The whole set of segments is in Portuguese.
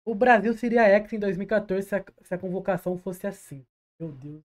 O Brasil seria ex em 2014 se a convocação fosse assim.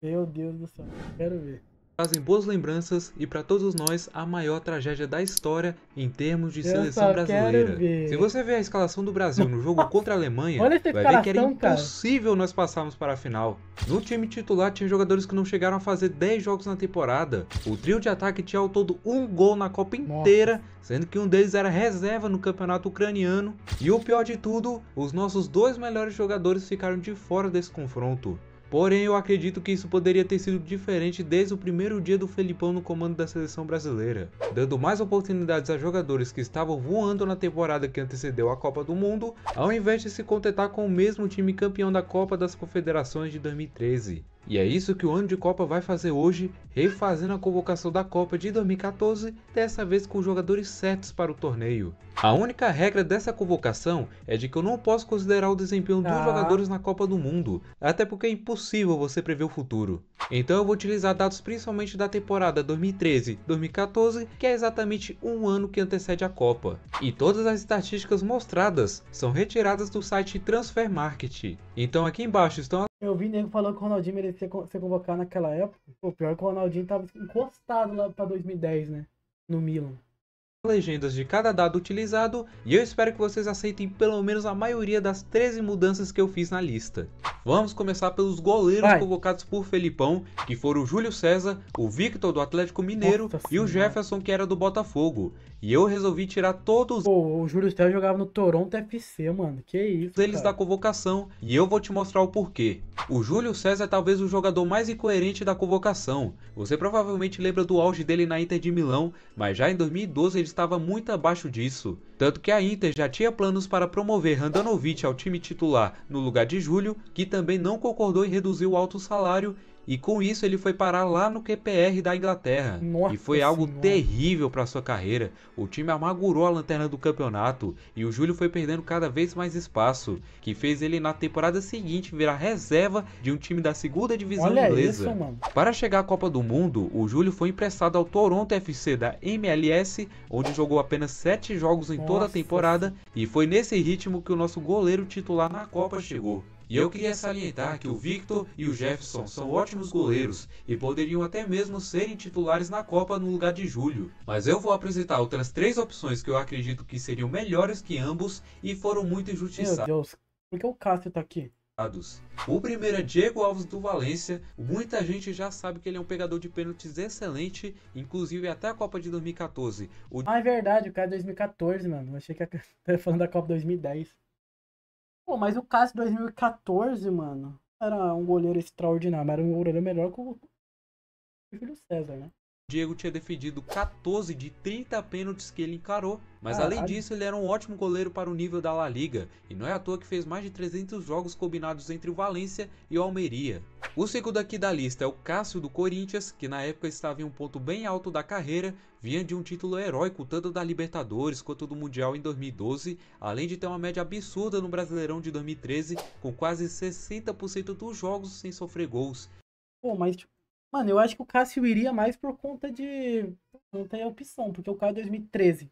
Meu Deus do céu. Quero ver. Trazem boas lembranças e para todos nós a maior tragédia da história em termos de Eu seleção só quero brasileira. Se ver. você ver a escalação do Brasil no jogo contra a Alemanha, Olha essa vai ver que era escalação, cara. impossível nós passarmos para a final. No time titular tinha jogadores que não chegaram a fazer 10 jogos na temporada. O trio de ataque tinha ao todo um gol na Copa Nossa. inteira, sendo que um deles era reserva no campeonato ucraniano. E o pior de tudo, os nossos dois melhores jogadores ficaram de fora desse confronto. Porém, eu acredito que isso poderia ter sido diferente desde o primeiro dia do Felipão no comando da seleção brasileira, dando mais oportunidades a jogadores que estavam voando na temporada que antecedeu a Copa do Mundo, ao invés de se contentar com o mesmo time campeão da Copa das Confederações de 2013. E é isso que o ano de Copa vai fazer hoje, refazendo a convocação da Copa de 2014, dessa vez com os jogadores certos para o torneio. A única regra dessa convocação é de que eu não posso considerar o desempenho dos Tá. jogadores na Copa do Mundo, até porque é impossível você prever o futuro. Então eu vou utilizar dados principalmente da temporada 2013-2014, que é exatamente um ano que antecede a Copa. E todas as estatísticas mostradas são retiradas do site Transfermarkt. Então aqui embaixo estão Eu vi nego falando que o Ronaldinho merecia ser convocado naquela época. O pior é que o Ronaldinho tava encostado lá pra 2010, né? No Milan. legendas de cada dado utilizado e eu espero que vocês aceitem pelo menos a maioria das 13 mudanças que eu fiz na lista. Vamos começar pelos goleiros Vai. convocados por Felipão, que foram o Júlio César, o Victor do Atlético Mineiro Nossa e o senhora. Jefferson, que era do Botafogo. E eu resolvi tirar todos Pô, o Júlio César jogava no Toronto FC, mano. Que isso, deles da cara. convocação e eu vou te mostrar o porquê. O Júlio César é talvez o jogador mais incoerente da convocação. Você provavelmente lembra do auge dele na Inter de Milão, mas já em 2012 ele estava muito abaixo disso. Tanto que a Inter já tinha planos para promover Handanovic ao time titular no lugar de Júlio, que também não concordou em reduzir o alto salário, e com isso ele foi parar lá no QPR da Inglaterra. E Nossa foi algo senhora. terrível para sua carreira. O time amargurou a lanterna do campeonato e o Júlio foi perdendo cada vez mais espaço, que fez ele na temporada seguinte virar reserva de um time da segunda divisão Olha isso, inglesa. mano. Para chegar à Copa do Mundo, o Júlio foi emprestado ao Toronto FC da MLS, onde jogou apenas 7 jogos em toda a Nossa temporada, senhora. e foi nesse ritmo que o nosso goleiro titular na Copa chegou. E eu queria salientar que o Victor e o Jefferson são ótimos goleiros e poderiam até mesmo serem titulares na Copa no lugar de Júlio. Mas eu vou apresentar outras 3 opções que eu acredito que seriam melhores que ambos e foram muito Meu injustiçados. Deus. Por que o Cássio tá aqui? O primeiro é Diego Alves do Valência. Muita gente já sabe que ele é um pegador de pênaltis excelente, inclusive até a Copa de 2014. Ah, é verdade. O cara é 2014, mano. Eu achei que tava falando da Copa 2010. Pô, mas o Cássio 2014, mano, era um goleiro extraordinário. Era um goleiro melhor que o Júlio César, né? Diego tinha defendido 14 de 30 pênaltis que ele encarou, mas além Caralho. disso ele era um ótimo goleiro para o nível da La Liga, e não é à toa que fez mais de 300 jogos combinados entre o Valência e o Almeria. O segundo aqui da lista é o Cássio do Corinthians, que na época estava em um ponto bem alto da carreira, vinha de um título heróico tanto da Libertadores quanto do Mundial em 2012, além de ter uma média absurda no Brasileirão de 2013, com quase 60% dos jogos sem sofrer gols. Pô, mas, tipo, mano, eu acho que o Cássio iria mais por conta de. Não tem opção, porque o cara 2013,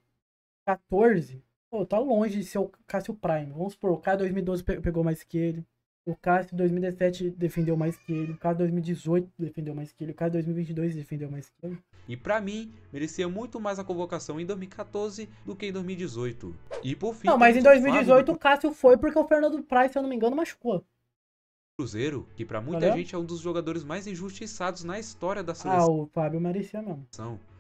14, pô, tá longe de ser o Cássio Prime. Vamos supor, o cara 2012 pegou mais que ele. O Cássio 2017 defendeu mais que ele. O cara 2018 defendeu mais que ele. O cara 2022 defendeu mais que ele. E para mim, merecia muito mais a convocação em 2014 do que em 2018. E por fim Não, mas em temos o Fábio do 2018 o Cássio foi porque o Fernando Praz, se eu não me engano, machucou. Cruzeiro, que para Tá muita ligado? gente é um dos jogadores mais injustiçados na história da Ah, seleção. o Fábio merecia mesmo.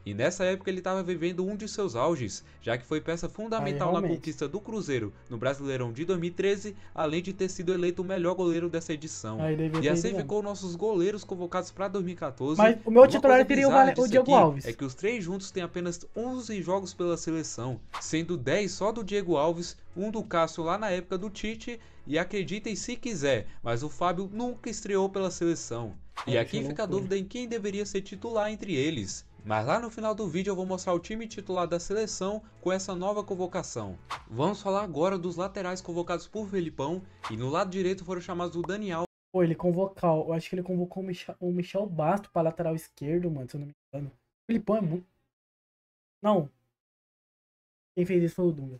E nessa época ele estava vivendo um de seus auges, já que foi peça Aí fundamental na realmente. conquista do Cruzeiro no Brasileirão de 2013, além de ter sido eleito o melhor goleiro dessa edição. Aí devia E ter ido assim mesmo. ficou nossos goleiros convocados para 2014. Mas o E meu uma titular coisa seria bizarra o disso Diego aqui é Alves. que os três juntos têm apenas 11 jogos pela seleção, sendo 10 só do Diego Alves, um do Cássio lá na época do Tite, e acreditem se quiser, mas o Fábio nunca estreou pela seleção. E É, isso é aqui fica a loucura. dúvida em quem deveria ser titular entre eles. Mas lá no final do vídeo eu vou mostrar o time titular da seleção com essa nova convocação. Vamos falar agora dos laterais convocados por Felipão, e no lado direito foram chamados o Daniel. Pô, ele convocou. Eu acho que ele convocou o Michel Basto pra lateral esquerdo, mano, se eu não me engano. O Filipão é muito. Não, quem fez isso foi o Dunga.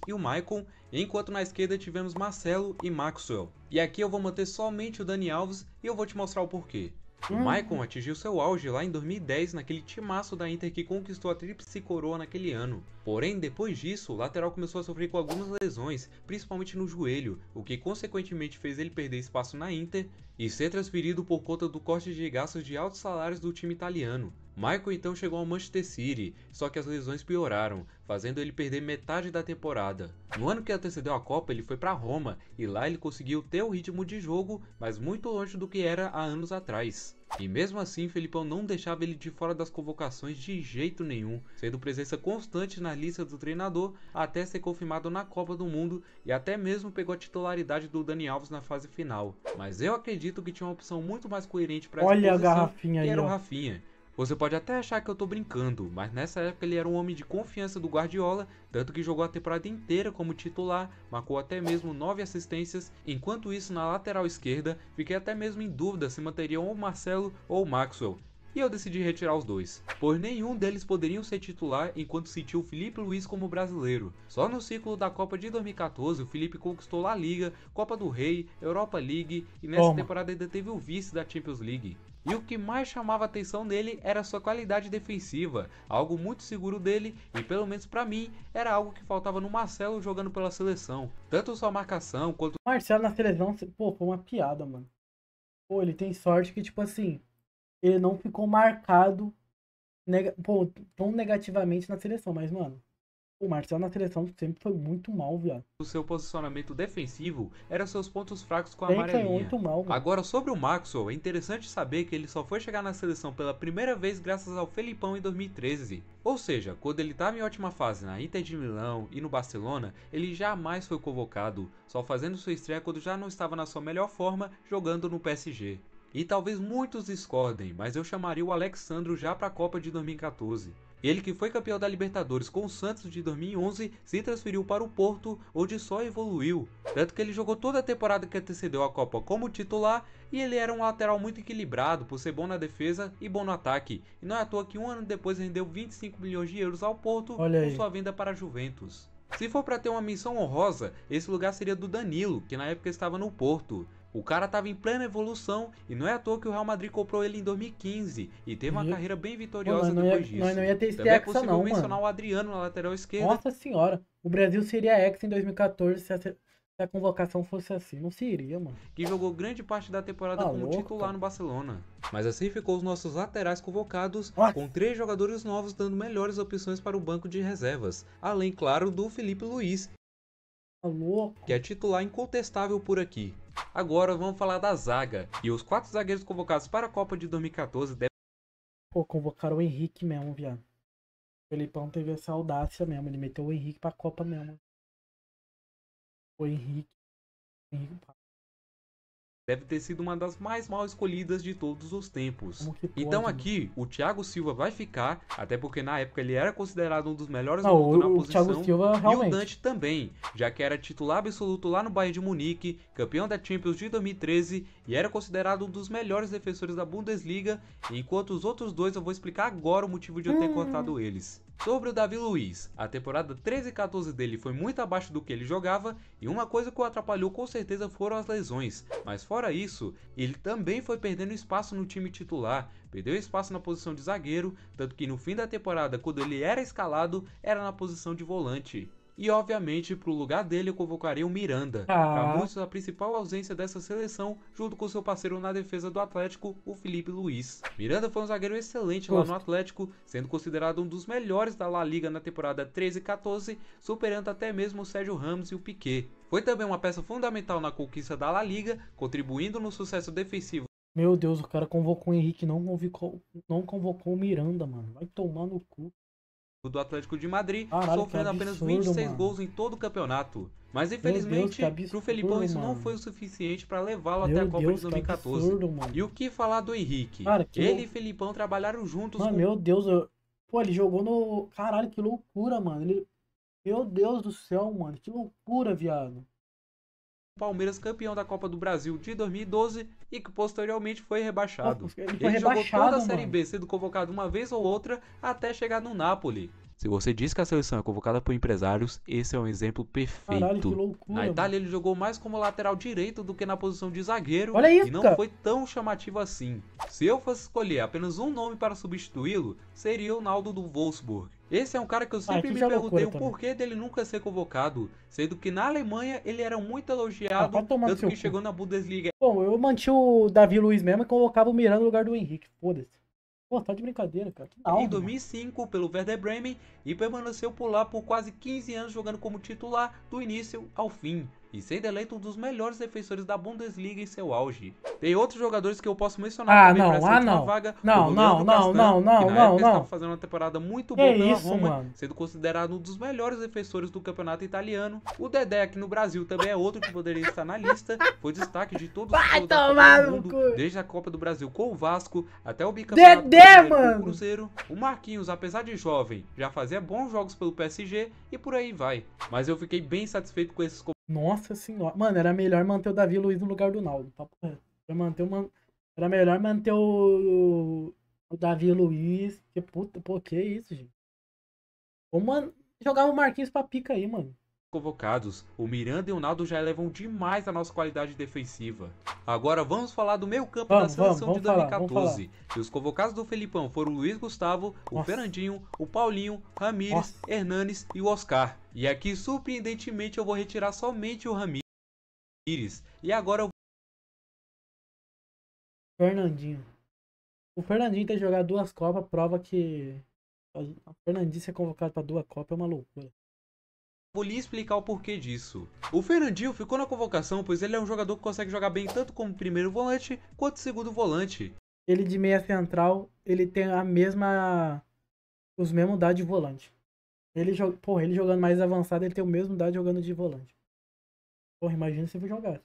e o Maicon, enquanto na esquerda tivemos Marcelo e Maxwell. E aqui eu vou manter somente o Dani Alves e eu vou te mostrar o porquê. O Maicon atingiu seu auge lá em 2010 naquele timaço da Inter que conquistou a tríplice coroa naquele ano. Porém, depois disso, o lateral começou a sofrer com algumas lesões, principalmente no joelho, o que consequentemente fez ele perder espaço na Inter e ser transferido por conta do corte de gastos de altos salários do time italiano. Maicon então chegou ao Manchester City, só que as lesões pioraram, fazendo ele perder metade da temporada. No ano que antecedeu a Copa, ele foi para Roma e lá ele conseguiu ter o ritmo de jogo, mas muito longe do que era há anos atrás. E mesmo assim, Felipão não deixava ele de fora das convocações de jeito nenhum, sendo presença constante na lista do treinador até ser confirmado na Copa do Mundo e até mesmo pegou a titularidade do Dani Alves na fase final. Mas eu acredito que tinha uma opção muito mais coerente para essa Olha a posição, garrafinha que aí, era o ó. Rafinha. Você pode até achar que eu tô brincando, mas nessa época ele era um homem de confiança do Guardiola, tanto que jogou a temporada inteira como titular, marcou até mesmo 9 assistências, enquanto isso na lateral esquerda, fiquei até mesmo em dúvida se manteria ou o Marcelo ou o Maxwell. E eu decidi retirar os dois, pois nenhum deles poderiam ser titular enquanto sentiu o Filipe Luís como brasileiro. Só no ciclo da Copa de 2014 o Filipe conquistou La Liga, Copa do Rei, Europa League e nessa temporada ainda teve o vice da Champions League. E o que mais chamava a atenção nele era sua qualidade defensiva, algo muito seguro dele e pelo menos pra mim era algo que faltava no Marcelo jogando pela seleção. Tanto sua marcação quanto... Marcelo na seleção, pô, foi uma piada, mano. Pô, ele tem sorte que, tipo assim, ele não ficou marcado tão negativamente na seleção, mas, mano, o Marcelo na seleção sempre foi muito mal, viado. O seu posicionamento defensivo eram seus pontos fracos com a Sempre foi amarelinha. muito mal, mano. Agora, sobre o Maxwell, é interessante saber que ele só foi chegar na seleção pela primeira vez graças ao Felipão em 2013. Ou seja, quando ele estava em ótima fase na Inter de Milão e no Barcelona, ele jamais foi convocado, só fazendo sua estreia quando já não estava na sua melhor forma jogando no PSG. E talvez muitos discordem, mas eu chamaria o Alex Sandro já para a Copa de 2014. Ele que foi campeão da Libertadores com o Santos de 2011 se transferiu para o Porto, onde só evoluiu. Tanto que ele jogou toda a temporada que antecedeu a Copa como titular e ele era um lateral muito equilibrado por ser bom na defesa e bom no ataque. E não é à toa que um ano depois rendeu 25 milhões de euros ao Porto com sua venda para a Juventus. Se for para ter uma menção honrosa, esse lugar seria do Danilo, que na época estava no Porto. O cara estava em plena evolução e não é à toa que o Real Madrid comprou ele em 2015 e teve uma carreira bem vitoriosa depois disso. Não ia ter esse Também é Hexa possível não, mencionar mano. o Adriano na lateral esquerda. Nossa senhora, o Brasil seria Hexa em 2014 se a convocação fosse assim. Não seria, mano. Que jogou grande parte da temporada como titular no Barcelona. Mas assim ficou os nossos laterais convocados, com 3 jogadores novos dando melhores opções para o banco de reservas. Além, claro, do Filipe Luís, que é titular incontestável por aqui. Agora vamos falar da zaga. E os 4 zagueiros convocados para a Copa de 2014 devem... Pô, convocaram o Henrique mesmo, viado. O Felipão teve essa audácia mesmo. Ele meteu o Henrique pra Copa mesmo. O Henrique deve ter sido uma das mais mal escolhidas de todos os tempos. Então aqui, o Thiago Silva vai ficar, até porque na época ele era considerado um dos melhores do mundo na posição. Thiago Silva, realmente. E o Dante também, já que era titular absoluto lá no Bayern de Munique, campeão da Champions de 2013 e era considerado um dos melhores defensores da Bundesliga, enquanto os outros dois eu vou explicar agora o motivo de eu ter cortado eles. Sobre o Davi Luiz, a temporada 13 e 14 dele foi muito abaixo do que ele jogava e uma coisa que o atrapalhou com certeza foram as lesões, mas fora isso, ele também foi perdendo espaço no time titular, perdeu espaço na posição de zagueiro, tanto que no fim da temporada, quando ele era escalado, era na posição de volante. E obviamente, para o lugar dele eu convocaria o Miranda, para muitos a principal ausência dessa seleção, junto com seu parceiro na defesa do Atlético, o Filipe Luís. Miranda foi um zagueiro excelente lá no Atlético, sendo considerado um dos melhores da La Liga na temporada 13 e 14, superando até mesmo o Sérgio Ramos e o Piqué. Foi também uma peça fundamental na conquista da La Liga, contribuindo no sucesso defensivo. Meu Deus, o cara convocou o Henrique, não convocou o Miranda, mano. Vai tomar no cu. Do Atlético de Madrid, sofrendo apenas 26 gols em todo o campeonato. Mas infelizmente, pro Felipão isso não foi o suficiente para levá-lo até a Copa de 2014. E o que falar do Henrique? Ele e Felipão trabalharam juntos. Mano, meu Deus, pô, ele jogou no... Caralho, que loucura, mano. Meu Deus do céu, mano, que loucura, viado. Palmeiras campeão da Copa do Brasil de 2012 e que posteriormente foi rebaixado. Ele jogou toda a Série B, sendo convocado uma vez ou outra até chegar no Napoli. Se você diz que a seleção é convocada por empresários, esse é um exemplo Caralho, que perfeito. loucura. Na Itália ele jogou mais como lateral direito do que na posição de zagueiro Olha isso, e não cara. foi tão chamativo assim. Se eu fosse escolher apenas um nome para substituí-lo, seria o Naldo do Wolfsburg. Esse é um cara que eu sempre que me já é perguntei loucura o também. porquê dele nunca ser convocado, sendo que na Alemanha ele era muito elogiado, Vai tomar no tanto seu que cu. chegou na Bundesliga. Bom, eu mantinha o Davi Luiz mesmo e colocava o Miranda no lugar do Henrique. Foda-se. Pô, tá de brincadeira, cara. Que Em Naldo, mano. 2005 pelo Werder Bremen e permaneceu por lá por quase 15 anos jogando como titular do início ao fim e sendo eleito um dos melhores defensores da Bundesliga em seu auge. Tem outros jogadores que eu posso mencionar também para essa última vaga, como Leandro Castan, que na época estava fazendo uma temporada muito boa pela Roma, sendo considerado um dos melhores defensores do campeonato italiano. O Dedé, que no Brasil também é outro que poderia estar na lista, foi destaque de todos os jogos da Copa do Mundo, desde a Copa do Brasil com o Vasco até o bicampeonato brasileiro com o Cruzeiro. O Marquinhos, apesar de jovem, já fazia bons jogos pelo PSG e por aí vai. Mas eu fiquei bem satisfeito com esses. Nossa senhora. Mano, era melhor manter o Davi Luiz no lugar do Naldo. Era melhor manter o Davi Luiz. Que puta, pô, que isso, gente. Mano, jogava o Marquinhos pra pica aí, mano. Convocados, o Miranda e o Naldo já elevam demais a nossa qualidade defensiva. Agora vamos falar do meio campo da seleção de 2014. E os convocados do Felipão foram o Luiz Gustavo, o Fernandinho, o Paulinho, Ramires, Hernanes e o Oscar. E aqui, surpreendentemente, eu vou retirar somente o Ramires. E agora eu... Fernandinho. O Fernandinho ter jogado 2 Copas prova que o Fernandinho ser convocado pra 2 Copas é uma loucura. Vou lhe explicar o porquê disso. O Fernandinho ficou na convocação pois ele é um jogador que consegue jogar bem tanto como primeiro volante quanto segundo volante. Ele de meia central, ele tem os mesmos dados de volante. Ele jogando mais avançado, ele tem o mesmo dado jogando de volante. Porra, imagina se ele jogar.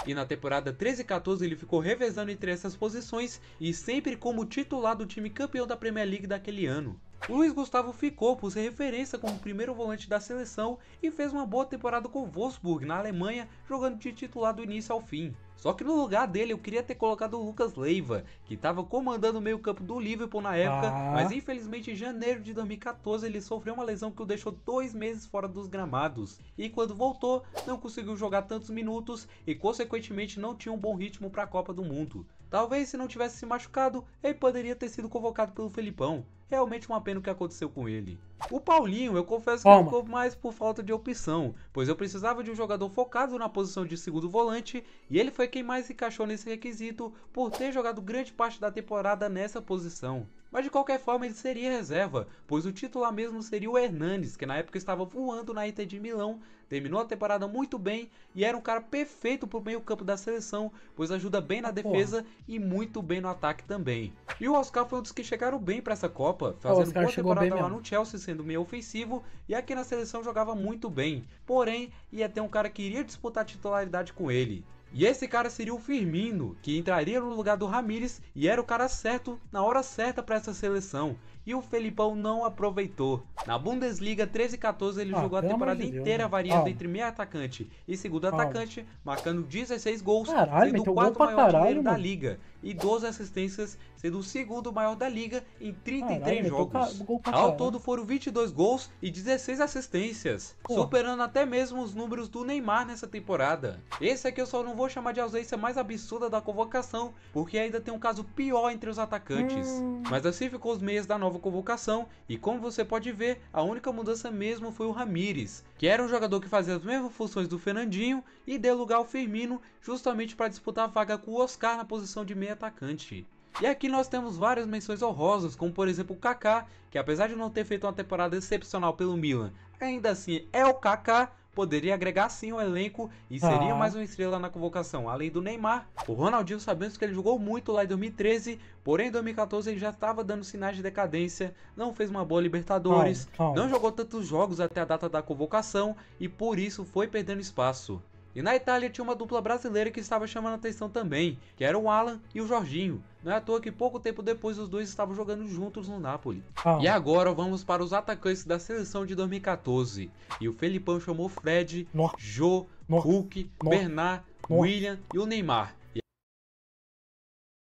E na temporada 13 e 14 ele ficou revezando entre essas posições e sempre como titular do time campeão da Premier League daquele ano. O Luiz Gustavo ficou por ser referência como primeiro volante da seleção e fez uma boa temporada com o Wolfsburg na Alemanha, jogando de titular do início ao fim. Só que no lugar dele eu queria ter colocado o Lucas Leiva, que estava comandando o meio campo do Liverpool na época, mas infelizmente em janeiro de 2014 ele sofreu uma lesão que o deixou 2 meses fora dos gramados. E quando voltou, não conseguiu jogar tantos minutos e consequentemente não tinha um bom ritmo para a Copa do Mundo. Talvez se não tivesse se machucado, ele poderia ter sido convocado pelo Felipão. Realmente uma pena o que aconteceu com ele. O Paulinho, eu confesso que ficou mais por falta de opção, pois eu precisava de um jogador focado na posição de segundo volante e ele foi quem mais se encaixou nesse requisito por ter jogado grande parte da temporada nessa posição. Mas de qualquer forma ele seria reserva, pois o titular mesmo seria o Hernanes, que na época estava voando na Inter de Milão, terminou a temporada muito bem e era um cara perfeito para o meio campo da seleção, pois ajuda bem na defesa e muito bem no ataque também. E o Oscar foi um dos que chegaram bem para essa Copa, fazendo boa temporada lá no Chelsea, sendo meio ofensivo, e aqui na seleção jogava muito bem, porém ia ter um cara que iria disputar a titularidade com ele. E esse cara seria o Firmino, que entraria no lugar do Ramires e era o cara certo na hora certa para essa seleção. E o Felipão não aproveitou. Na Bundesliga 13 e 14 ele jogou a temporada inteira variando entre meio atacante e segundo atacante, marcando 16 gols, sendo o quarto maior artilheiro da liga e 12 assistências, sendo o segundo maior da liga em 33 jogos. Ao todo foram 22 gols e 16 assistências, superando até mesmo os números do Neymar nessa temporada. Esse aqui eu só não vou chamar de ausência mais absurda da convocação, porque ainda tem um caso pior entre os atacantes. Mas assim ficou os meias da nova convocação, e como você pode ver, a única mudança mesmo foi o Ramires, que era um jogador que fazia as mesmas funções do Fernandinho e deu lugar ao Firmino justamente para disputar a vaga com o Oscar na posição de meio atacante. E aqui nós temos várias menções honrosas, como por exemplo o Kaká, que apesar de não ter feito uma temporada excepcional pelo Milan, ainda assim é o Kaká, poderia agregar sim o elenco e seria mais uma estrela na convocação, além do Neymar. O Ronaldinho, sabemos que ele jogou muito lá em 2013, porém em 2014 ele já estava dando sinais de decadência, não fez uma boa Libertadores, não jogou tantos jogos até a data da convocação e por isso foi perdendo espaço. E na Itália tinha uma dupla brasileira que estava chamando a atenção também, que era o Alan e o Jorginho. Não é à toa que pouco tempo depois os dois estavam jogando juntos no Napoli. E agora vamos para os atacantes da seleção de 2014. E o Felipão chamou Fred, Jô, Hulk, Bernard, William e o Neymar.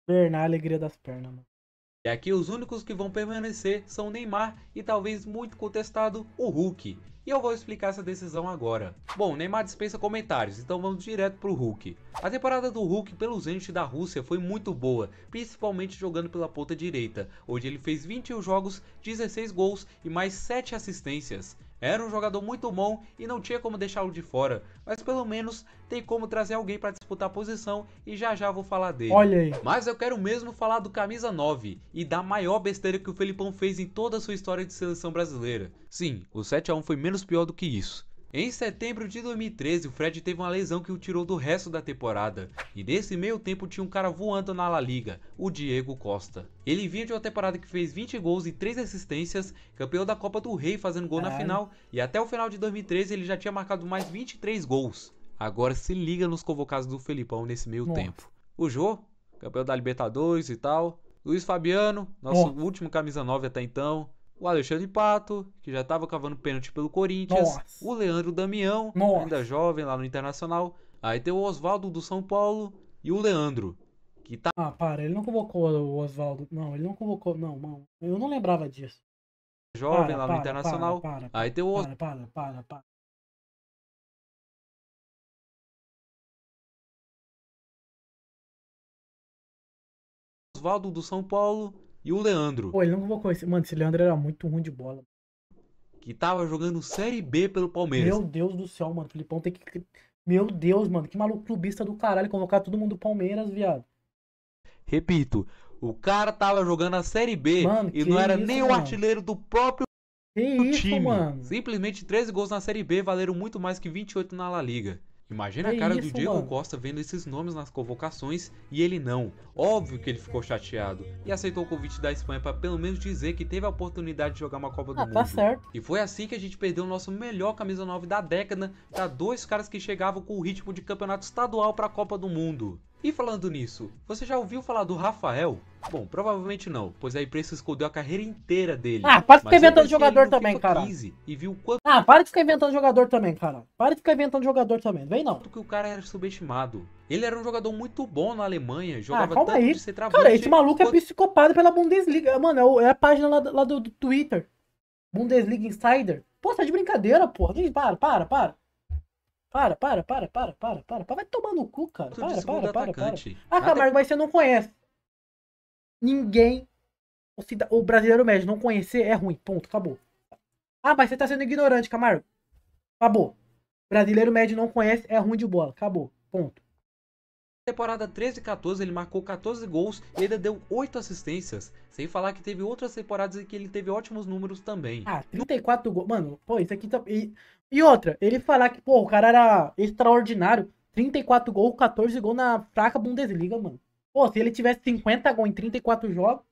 Bernard, alegria das pernas, mano. E aqui os únicos que vão permanecer são o Neymar e talvez muito contestado o Hulk. E eu vou explicar essa decisão agora. Bom, o Neymar dispensa comentários, então vamos direto pro Hulk. A temporada do Hulk pelo Zenit da Rússia foi muito boa, principalmente jogando pela ponta direita, onde ele fez 21 jogos, 16 gols e mais 7 assistências. Era um jogador muito bom e não tinha como deixá-lo de fora, mas pelo menos tem como trazer alguém para disputar a posição e já já vou falar dele. Olha aí. Mas eu quero mesmo falar do camisa 9 e da maior besteira que o Felipão fez em toda a sua história de seleção brasileira. Sim, o 7-1 foi menos pior do que isso. Em setembro de 2013, o Fred teve uma lesão que o tirou do resto da temporada, e nesse meio tempo tinha um cara voando na La Liga, o Diego Costa. Ele vinha de uma temporada que fez 20 gols e 3 assistências, campeão da Copa do Rei fazendo gol na final, e até o final de 2013 ele já tinha marcado mais 23 gols. Agora se liga nos convocados do Felipão nesse meio tempo. O Jô, campeão da Libertadores e tal, Luiz Fabiano, nosso último camisa 9 até então, o Alexandre Pato, que já estava cavando pênalti pelo Corinthians, o Leandro Damião, ainda jovem lá no Internacional, aí tem o Oswaldo do São Paulo e o Leandro, que tá... Ah, para, ele não convocou o Oswaldo, não, ele não convocou, não, eu não lembrava disso. Jovem lá no Internacional, aí tem o Para. Oswaldo do São Paulo e o Leandro. Pô, ele não convocou esse. Mano, esse Leandro era muito ruim de bola. Que tava jogando Série B pelo Palmeiras. Meu Deus do céu, mano. O Filipão tem que. Meu Deus, mano. Que maluco clubista do caralho. Convocar todo mundo do Palmeiras, viado. Repito, o cara tava jogando a Série B, mano, e não era nem o artilheiro do próprio time. Mano? Simplesmente 13 gols na Série B valeram muito mais que 28 na La Liga. Imagina a cara do Diego Costa vendo esses nomes nas convocações e ele não. Óbvio que ele ficou chateado e aceitou o convite da Espanha para pelo menos dizer que teve a oportunidade de jogar uma Copa do Mundo. Tá certo. E foi assim que a gente perdeu o nosso melhor camisa 9 da década para dois caras que chegavam com o ritmo de campeonato estadual para a Copa do Mundo. E falando nisso, você já ouviu falar do Rafael? Bom, provavelmente não, pois a imprensa escondeu a carreira inteira dele. Ah, para de ficar inventando jogador também, cara. E viu quanto... Ah, para de ficar inventando jogador também, cara. Para de ficar inventando jogador também, vem não. Que o cara era subestimado. Ele era um jogador muito bom na Alemanha, jogava tanto aí. De ser travante. Cara, esse maluco é psicopata pela Bundesliga. Mano, é a página lá do Twitter. Bundesliga Insider. Pô, tá de brincadeira, porra. Para. Vai tomar no cu, cara. Para. Ah, Camargo, mas você não conhece. Ninguém. O brasileiro médio não conhecer é ruim. Ponto, acabou. Ah, mas você tá sendo ignorante, Camargo. Acabou. Brasileiro médio não conhece é ruim de bola. Acabou. Ponto. Na temporada 13 e 14 ele marcou 14 gols e ainda deu 8 assistências. Sem falar que teve outras temporadas em que ele teve ótimos números também. Ah, 34 gols. Mano, pô, isso aqui tá... E outra, ele falar que, pô, o cara era extraordinário. 34 gols, 14 gols na fraca Bundesliga, mano. Pô, se ele tivesse 50 gols em 34 jogos...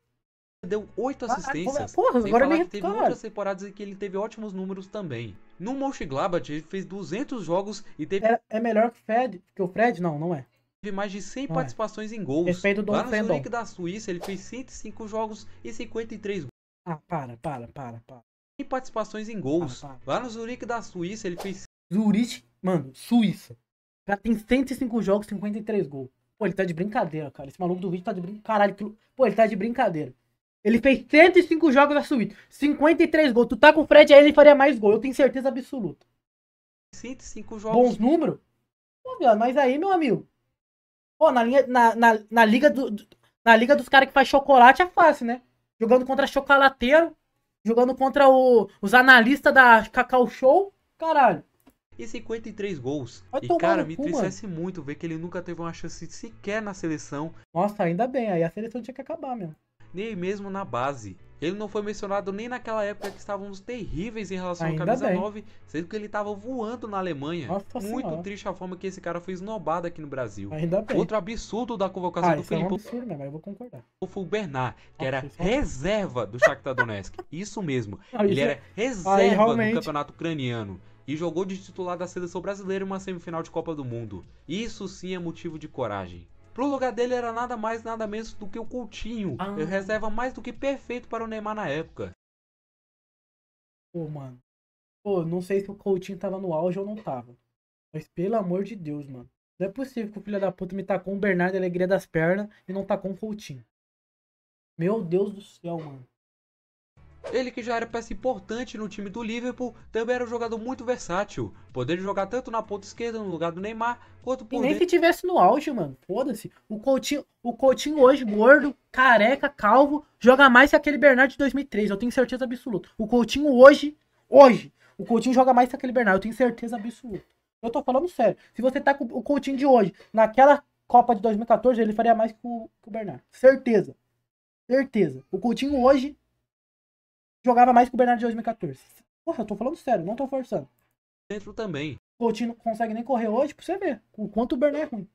Deu 8 assistências. Porra, sem agora falar nem que teve outras temporadas em que ele teve ótimos números também. No Mönchengladbach ele fez 200 jogos e teve... É melhor que o Fred? Não é. Teve mais de 100 participações em gols. Respeito do Lá no Zurique da Suíça ele fez 105 jogos e 53 gols. Ah, para. 100 participações em gols. Lá no Zurique da Suíça ele fez... Zurique, mano, Suíça. O cara tem 105 jogos, 53 gols. Pô, ele tá de brincadeira, cara. Esse maluco do vídeo tá de brincadeira. Caralho, pô, ele tá de brincadeira. Ele fez 105 jogos na Suíça. 53 gols. Tu tá com o Fred aí, ele faria mais gol. Eu tenho certeza absoluta. 105 jogos. Bons números? Pô, viado, mas aí, meu amigo. Pô, na liga na liga dos caras que faz chocolate é fácil, né? Jogando contra chocolateiro. Jogando contra os analistas da Cacau Show. Caralho. E 53 gols. Vai e cara, me cu, entristece muito ver que ele nunca teve uma chance sequer na seleção. Nossa, ainda bem. Aí a seleção tinha que acabar mesmo. Nem mesmo na base. Ele não foi mencionado nem naquela época que estávamos terríveis em relação ao Ainda camisa bem. 9, sendo que ele estava voando na Alemanha. Nossa Muito senhora. triste a forma que esse cara foi esnobado aqui no Brasil. Ainda bem. Outro absurdo da convocação do isso é um Felipão absurdo mesmo, eu vou concordar. foi o Bernard, que era isso é reserva do Shakhtar Donetsk. Isso mesmo. Não, Ele isso era é- reserva realmente- do campeonato ucraniano. E jogou de titular da seleção brasileira em uma semifinal de Copa do Mundo. Isso sim é motivo de coragem. Pro lugar dele era nada mais nada menos do que o Coutinho. Reserva mais do que perfeito para o Neymar na época. Pô, mano. Pô, não sei se o Coutinho tava no auge ou não tava. Mas pelo amor de Deus, mano. Não é possível que o filho da puta me tacou um Bernardo Alegria das pernas e não tacou um Coutinho. Meu Deus do céu, mano. Ele que já era peça importante no time do Liverpool, também era um jogador muito versátil, podendo jogar tanto na ponta esquerda no lugar do Neymar, quanto E por nem dentro se tivesse no auge, mano. Foda-se. O Coutinho hoje, gordo, careca, calvo, joga mais que aquele Bernardo de 2003. Eu tenho certeza absoluta. O Coutinho hoje, o Coutinho joga mais que aquele Bernardo. Eu tenho certeza absoluta. Eu tô falando sério. Se você tá com o Coutinho de hoje, naquela Copa de 2014, ele faria mais que o Bernardo. Certeza. Certeza. O Coutinho hoje jogava mais que o Bernardo de 2014. Porra, eu tô falando sério, não tô forçando. também. O Coutinho não consegue nem correr hoje, pra você ver o quanto o Bernardo é ruim.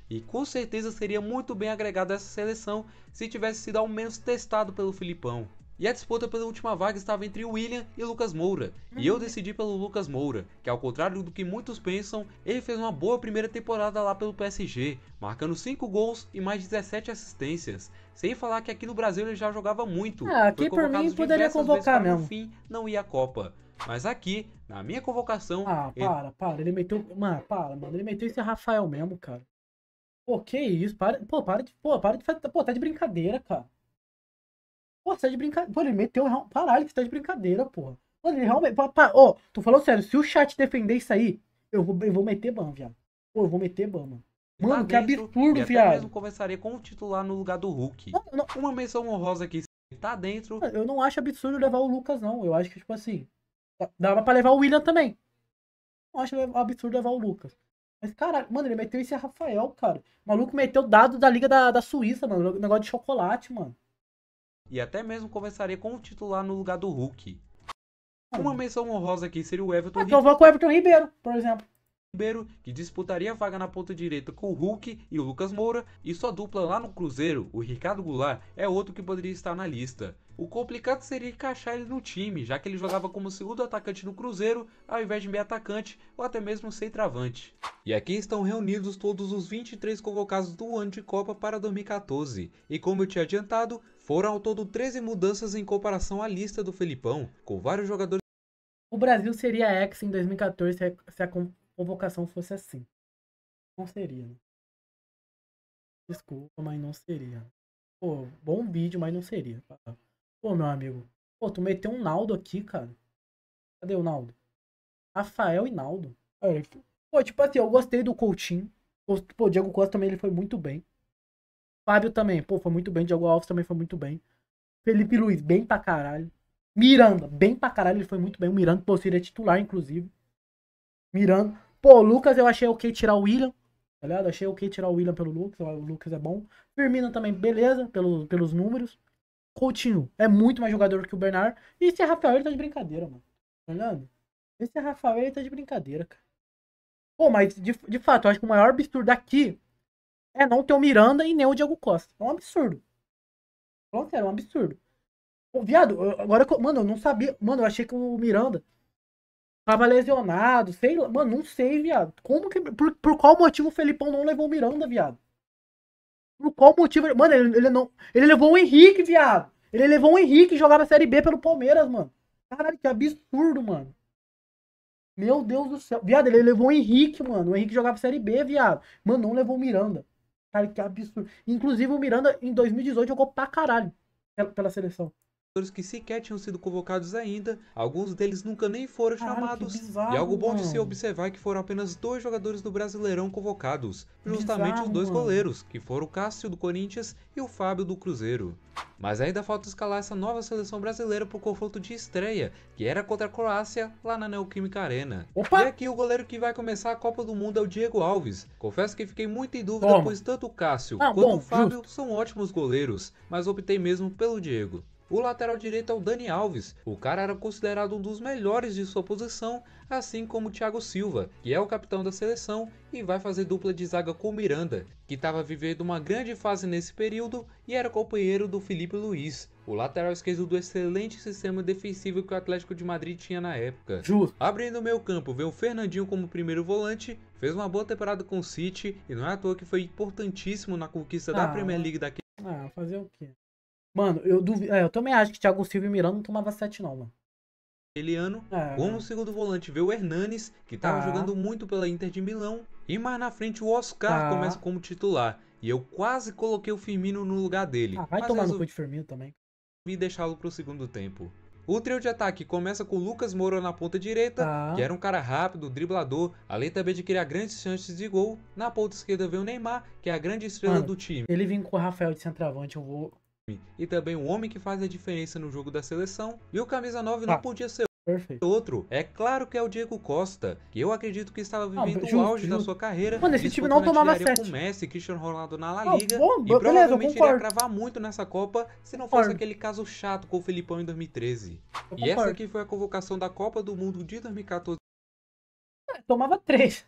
E com certeza seria muito bem agregado a essa seleção se tivesse sido ao menos testado pelo Filipão. E a disputa pela última vaga estava entre William e Lucas Moura. E eu decidi pelo Lucas Moura, que ao contrário do que muitos pensam, ele fez uma boa primeira temporada lá pelo PSG, marcando 5 gols e mais 17 assistências. Sem falar que aqui no Brasil ele já jogava muito, Ah, foi aqui por convocado mim poderia diversas vezes convocar para no mesmo. fim não ir à Copa. Mas aqui, na minha convocação, Ah, para. Ele meteu. Mano, para, mano. Ele meteu esse Rafael mesmo, cara. Pô, que isso? Para de fazer. Pô, tá de brincadeira, cara. Pô, você tá de brincadeira. Pô, ele meteu. Caralho, você tá de brincadeira, porra. Pô, ele realmente. Ó, tô falando sério. Se o chat defender isso aí, eu vou meter ban, viado. Pô, eu vou meter ban, mano. tá Mano, que dentro e absurdo, até mesmo viado. começaria com o titular no lugar do Hulk. Não, não, Uma menção honrosa aqui, tá dentro. eu não acho absurdo levar o Lucas, não. Eu acho que, tipo assim. Dava pra levar o William também. Não acho absurdo levar o Lucas. Mas, caralho, mano, ele meteu esse Rafael, cara. O maluco meteu dado da Liga da Suíça, mano. Negócio de chocolate, mano. E até mesmo começaria com o titular no lugar do Hulk. Uma Mano. menção honrosa aqui seria o Everton Então eu vou com o Everton Ribeiro, por exemplo. Ribeiro, que disputaria a vaga na ponta direita com o Hulk e o Lucas Moura, e sua dupla lá no Cruzeiro, o Ricardo Goulart, é outro que poderia estar na lista. O complicado seria encaixar ele no time, já que ele jogava como segundo atacante no Cruzeiro, ao invés de meio atacante ou até mesmo centroavante. E aqui estão reunidos todos os 23 convocados do ano de Copa para 2014, e como eu tinha adiantado, foram ao todo 13 mudanças em comparação à lista do Felipão, com vários jogadores. O Brasil seria ex em 2014 se a convocação fosse assim. Não seria. Né? Desculpa, mas não seria. Pô, bom vídeo, mas não seria. Pô, meu amigo. Pô, tu meteu um Naldo aqui, cara. Cadê o Naldo? Rafael e Naldo. Pô, tipo assim, eu gostei do Coutinho. Pô, Diego Costa também ele foi muito bem. Fábio também, pô, foi muito bem. Diego Alves também foi muito bem. Felipe Luiz, bem pra caralho. Miranda, bem pra caralho, ele foi muito bem. O Miranda, pô, seria titular, inclusive. Miranda. Pô, o Lucas eu achei ok tirar o William. Tá ligado? Achei ok tirar o William pelo Lucas. O Lucas é bom. Firmino também, beleza, pelos números. Coutinho é muito mais jogador que o Bernard. E esse Rafael, ele tá de brincadeira, mano. Tá ligado? Esse Rafael, ele tá de brincadeira, cara. Pô, mas de fato, eu acho que o maior absurdo aqui é não ter o Miranda e nem o Diego Costa. É um absurdo. Falando sério, é um absurdo. Pô, viado, agora que mano, eu não sabia. Mano, eu achei que o Miranda tava lesionado, sei lá. Mano, não sei, viado. Como que. Por qual motivo o Felipão não levou o Miranda, viado? Por qual motivo. Mano, ele não. Ele levou o Henrique, viado. Ele levou o Henrique que jogava a Série B pelo Palmeiras, mano. Caralho, que absurdo, mano. Meu Deus do céu. Viado, ele levou o Henrique, mano. O Henrique jogava Série B, viado. Mano, não levou o Miranda. Cara, que absurdo. Inclusive, o Miranda, em 2018, jogou pra caralho pela seleção. Que sequer tinham sido convocados ainda, alguns deles nunca nem foram Caralho, que chamados, e bizarro, algo bom de se mano. observar é que foram apenas 2 jogadores do Brasileirão convocados, justamente os Bizarro, 2 mano. goleiros, que foram o Cássio do Corinthians e o Fábio do Cruzeiro. Mas ainda falta escalar essa nova seleção brasileira para o confronto de estreia, que era contra a Croácia, lá na Neoquímica Arena. Opa! E aqui o goleiro que vai começar a Copa do Mundo é o Diego Alves. Confesso que fiquei muito em dúvida, Toma. pois tanto o Cássio Ah, quanto bom, o Fábio justo. são ótimos goleiros, mas optei mesmo pelo Diego. O lateral direito é o Dani Alves. O cara era considerado um dos melhores de sua posição, assim como o Thiago Silva, que é o capitão da seleção e vai fazer dupla de zaga com o Miranda, que estava vivendo uma grande fase nesse período e era companheiro do Felipe Luiz, o lateral esquerdo do excelente sistema defensivo que o Atlético de Madrid tinha na época. Justo. Abrindo o meio campo, vem o Fernandinho como primeiro volante, fez uma boa temporada com o City e não é à toa que foi importantíssimo na conquista da Premier League daquele Fazer o quê? Mano, eu duvido. Eu também acho que Thiago Silva e Miranda não tomava 7 não, mano. ano. Como segundo volante veio o Hernanes, que estava jogando muito pela Inter de Milão, e mais na frente o Oscar começa como titular. e eu quase coloquei o Firmino no lugar dele, Ah, vai mas tomar no resolvi cu de Firmino também. deixá-lo para o segundo tempo. O trio de ataque começa com Lucas Moura na ponta direita, que Tá. era um cara rápido, driblador, além também de criar grandes chances de gol. Na ponta esquerda vem o Neymar, que é a grande estrela Mano, do time, ele vem com o Rafael de centroavante, eu vou... e também o homem que faz a diferença no jogo da seleção. E o camisa 9 não Tá, podia ser perfeito. outro. É claro que é o Diego Costa, que eu acredito que estava Não, vivendo o justo, auge da justo. sua carreira, Mano, esse time não disputando tomava artilharia com 7. Messi e Cristiano Ronaldo na La Não, Liga, bom, e beleza, eu provavelmente iria concordo. cravar muito nessa Copa se não fosse Concordo. aquele caso chato com o Felipão em 2013. Eu E essa concordo. aqui foi a convocação da Copa do Mundo de 2014. Tomava 3.